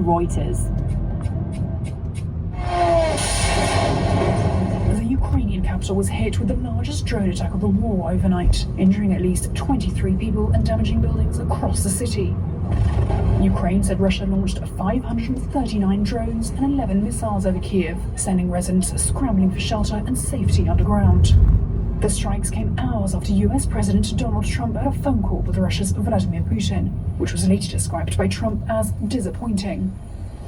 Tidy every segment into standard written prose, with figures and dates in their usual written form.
Reuters. The Ukrainian capital was hit with the largest drone attack of the war overnight, injuring at least 23 people and damaging buildings across the city. Ukraine said Russia launched 539 drones and 11 missiles over Kiev, sending residents scrambling for shelter and safety underground. The strikes came hours after US President Donald Trump had a phone call with Russia's Vladimir Putin, which was later described by Trump as disappointing.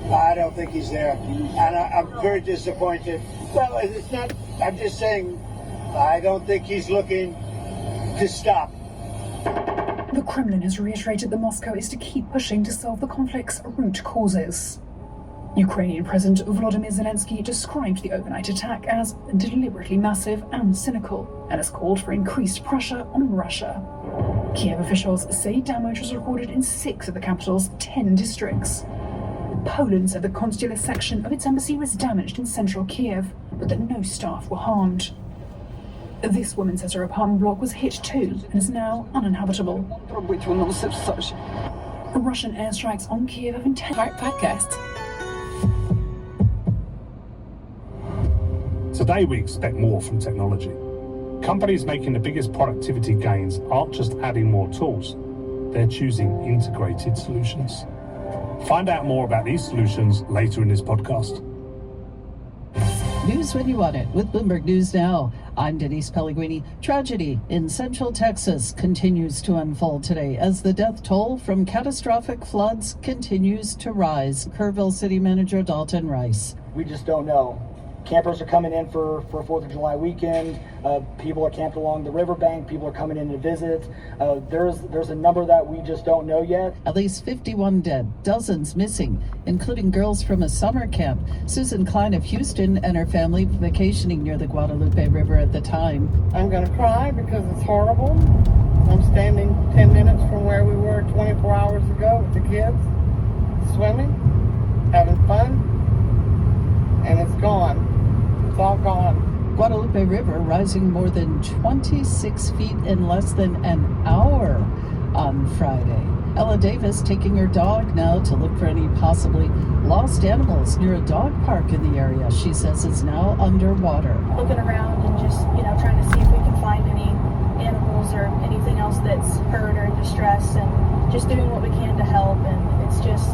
I don't think he's there, and I'm very disappointed. Well, it's not, I'm just saying, I don't think he's looking to stop. The Kremlin has reiterated that Moscow is to keep pushing to solve the conflict's root causes. Ukrainian President Volodymyr Zelensky described the overnight attack as deliberately massive and cynical, and has called for increased pressure on Russia. Kiev officials say damage was recorded in 6 of the capital's 10 districts. Poland said the consular section of its embassy was damaged in central Kiev, but that no staff were harmed. This woman says her apartment block was hit too and is now uninhabitable. Russian airstrikes on Kiev have intensified. Podcast. Today we expect more from technology. Companies making the biggest productivity gains aren't just adding more tools, they're choosing integrated solutions. Find out more about these solutions later in this podcast. News when you want it with Bloomberg News Now. I'm Denise Pellegrini. Tragedy in Central Texas continues to unfold today as the death toll from catastrophic floods continues to rise. Kerrville City Manager Dalton Rice. We just don't know. Campers are coming in for 4th of July weekend. People are camped along the riverbank. People are coming in to visit. There's a number that we just don't know yet. At least 51 dead, dozens missing, including girls from a summer camp. Susan Klein of Houston and her family vacationing near the Guadalupe River at the time. I'm going to cry because it's horrible. I'm standing 10 minutes from where we were 24 hours ago with the kids, swimming, having fun, and it's gone. It's all gone. Guadalupe River rising more than 26 feet in less than an hour on Friday. Ella Davis taking her dog now to look for any possibly lost animals near a dog park in the area she says is now underwater. Looking around and just, trying to see if we can find any animals or anything else that's hurt or in distress, and just doing what we can to help. And it's just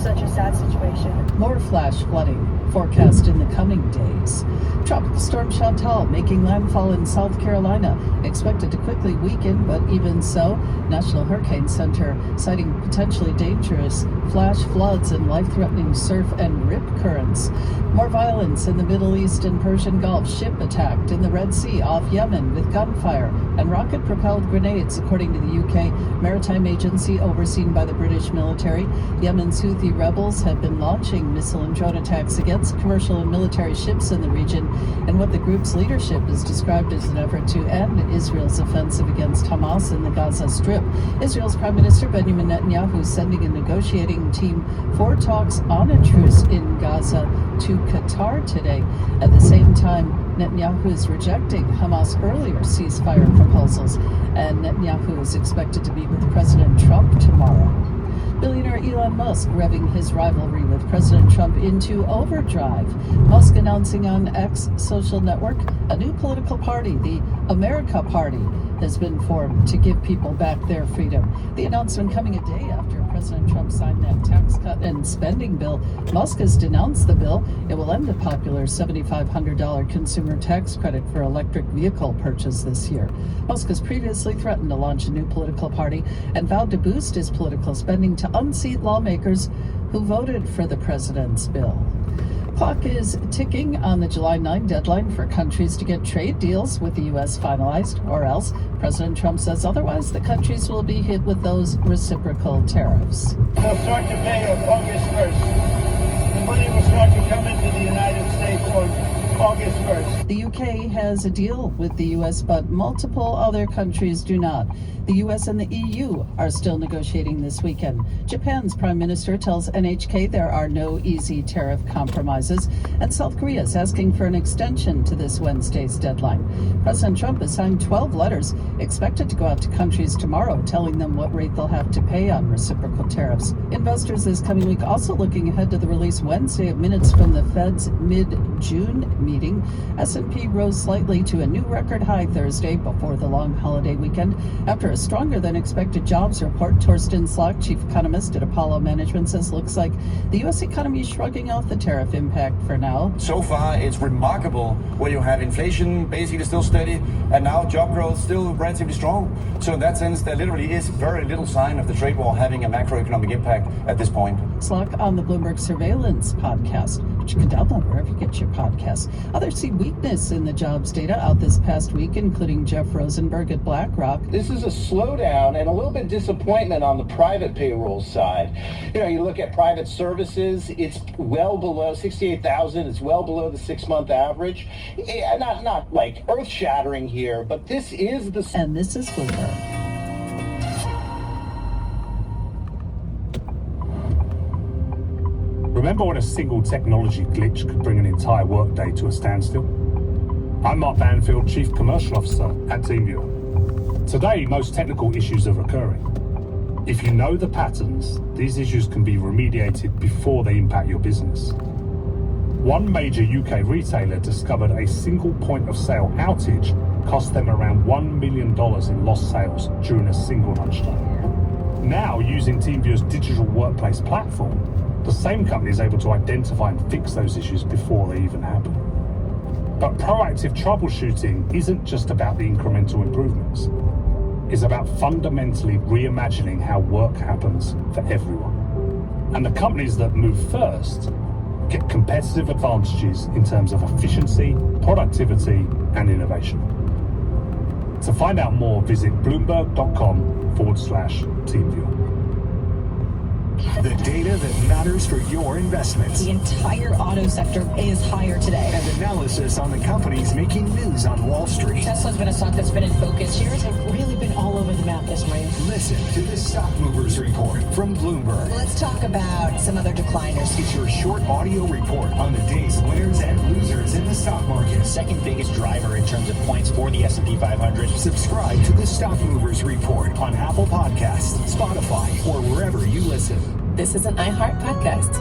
such a sad situation. More flash flooding forecast in the coming days. Tropical storm Chantal making landfall in South Carolina, expected to quickly weaken, but even so, National Hurricane Center citing potentially dangerous flash floods and life-threatening surf and rip currents. More violence in the Middle East and Persian Gulf. Ship attacked in the Red Sea off Yemen with gunfire and rocket-propelled grenades, according to the UK maritime agency overseen by the British military. Yemen's Houthi rebels have been launching missile and drone attacks against commercial and military ships in the region, and what the group's leadership has described as an effort to end Israel's offensive against Hamas in the Gaza Strip. Israel's Prime Minister Benjamin Netanyahu sending a negotiating team for talks on a truce in Gaza to Qatar today. At the same time, Netanyahu is rejecting Hamas' earlier ceasefire proposals, and Netanyahu is expected to meet with President Trump tomorrow. Billionaire Elon Musk revving his rivalry with President Trump into overdrive. Musk announcing on X social network a new political party, the America Party, has been formed to give people back their freedom. The announcement coming a day after President Trump signed that tax cut and spending bill. Musk has denounced the bill. It will end the popular $7,500 consumer tax credit for electric vehicle purchase this year. Musk has previously threatened to launch a new political party and vowed to boost his political spending to unseat lawmakers who voted for the president's bill. Clock is ticking on the July 9 deadline for countries to get trade deals with the U.S. finalized, or else President Trump says otherwise the countries will be hit with those reciprocal tariffs. They'll start to pay on August 1st. The money will start to come into the United States on August 1st. The UK has a deal with the US, but multiple other countries do not. The US and the EU are still negotiating this weekend. Japan's prime minister tells NHK there are no easy tariff compromises, and South Korea is asking for an extension to this Wednesday's deadline. President Trump has signed 12 letters expected to go out to countries tomorrow, telling them what rate they'll have to pay on reciprocal tariffs. Investors this coming week also looking ahead to the release Wednesday of minutes from the Fed's mid-June meeting. S&P rose slightly to a new record high Thursday before the long holiday weekend after a stronger than expected jobs report. Torsten Slok, chief economist at Apollo Management, says looks like the U.S. economy is shrugging off the tariff impact for now. So far, it's remarkable when you have inflation basically still steady and now job growth still relatively strong. So in that sense, there literally is very little sign of the trade war having a macroeconomic impact at this point. Slok on the Bloomberg Surveillance podcast, which you can download wherever you get your podcasts. Others see weakness in the jobs data out this past week, including Jeff Rosenberg at BlackRock. This is a slowdown and a little bit disappointment on the private payroll side. You look at private services, it's well below 68,000. It's well below the 6-month average. Not like earth-shattering here, but this is the... And this is Bloomberg. Remember when a single technology glitch could bring an entire workday to a standstill? I'm Mark Banfield, Chief Commercial Officer at TeamViewer. Today, most technical issues are recurring. If you know the patterns, these issues can be remediated before they impact your business. One major UK retailer discovered a single point of sale outage cost them around $1 million in lost sales during a single lunchtime. Now, using TeamViewer's digital workplace platform, the same company is able to identify and fix those issues before they even happen. But proactive troubleshooting isn't just about the incremental improvements. It's about fundamentally reimagining how work happens for everyone. And the companies that move first get competitive advantages in terms of efficiency, productivity, and innovation. To find out more, visit bloomberg.com/TeamViewer. The data that matters for your investments. The entire auto sector is higher today. And analysis on the companies making news on Wall Street. Tesla's been a stock that's been in focus. Shares have really been all over the map this way. Listen to the Stock Movers Report from Bloomberg. Let's talk about some other decliners. It's your short audio report on the day's winners and losers in the stock market. Second biggest driver in terms of points for the S&P 500. Subscribe to the Stock Movers Report on Apple Podcasts, Spotify, or wherever you listen. This is an iHeart podcast.